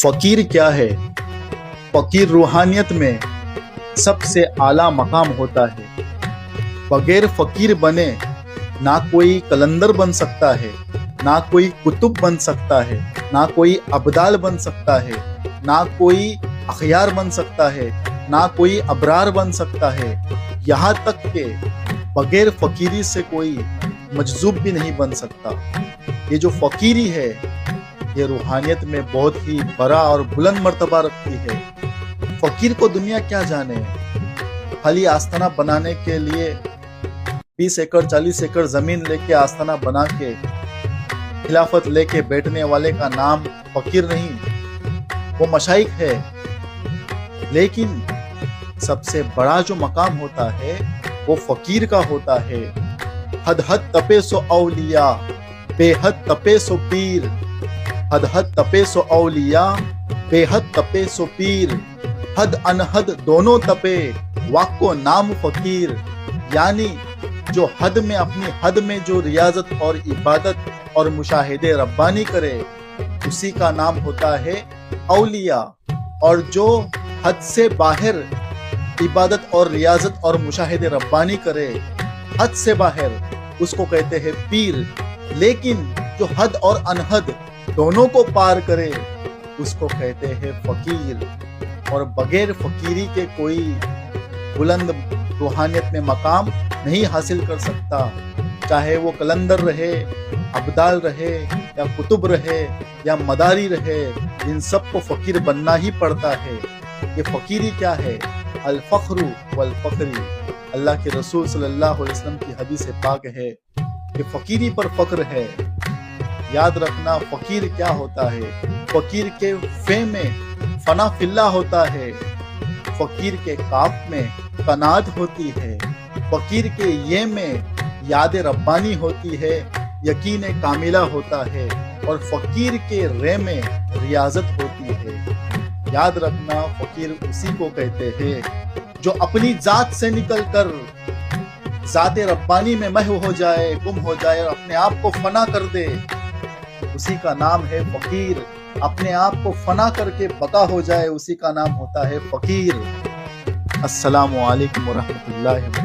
फकीर क्या है? फकीर रूहानियत में सबसे आला मकाम होता है। बगैर फकीर बने ना कोई कलंदर बन सकता है, ना कोई कुतुब बन सकता है, ना कोई अब्दाल बन सकता है, ना कोई अखयार बन सकता है, ना कोई अबरार बन सकता है। यहाँ तक कि बगैर फकीरी से कोई मजजूब भी नहीं बन सकता। ये जो फकीरी है ये रूहानियत में बहुत ही बड़ा और बुलंद मर्तबा रखती है। फकीर को दुनिया क्या जाने, खाली आस्थाना बनाने के लिए 20 एकड़ 40 एकड़ जमीन लेके आस्थाना बना के खिलाफत लेके बैठने वाले का नाम फकीर नहीं, वो मशाइख है। लेकिन सबसे बड़ा जो मकाम होता है वो फकीर का होता है। हद हद तपे सो औलिया, बेहद तपे सो पीर। हद हद तपे सो औलिया, बेहद तपे सो पीर। हद अनहद दोनों तपे, वाको नाम फकीर। यानी जो हद में अपनी हद में जो रियाजत और इबादत और मुशाहिदे रब्बानी करे उसी का नाम होता है औलिया। और जो हद से बाहर इबादत और रियाजत और मुशाहिदे रब्बानी करे, हद से बाहर, उसको कहते हैं पीर। लेकिन जो हद और अनहद दोनों को पार करे उसको कहते हैं फकीर। और बगैर फकीरी के कोई बुलंद रूहानियत में मकाम नहीं हासिल कर सकता। चाहे वो कलंदर रहे, अब्दाल रहे, या कुतुब रहे, या मदारी रहे, इन सब को फकीर बनना ही पड़ता है। ये फकीरी क्या है? अल फख्रु वल फक्री। अल्लाह के रसूल सल्लल्लाहु अलैहि वसल्लम की हदीस पाक है कि फकीरी पर फक्र है। याद रखना फकीर क्या होता है। फकीर के फे में फना फिल्ला होता है, फकीर के काफ में कनात होती है, फकीर के ये में याद रब्बानी होती है, यकीन कामिला होता है, और फकीर के रे में रियाजत होती है। याद रखना फकीर उसी को कहते हैं जो अपनी जात से निकल कर जाते रब्बानी में महव हो जाए, गुम हो जाए, और अपने आप को फना कर दे, उसी का नाम है फकीर। अपने आप को फना करके बका हो जाए, उसी का नाम होता है फकीर। अस्सलामु अलैकुम व रहमतुल्लाहि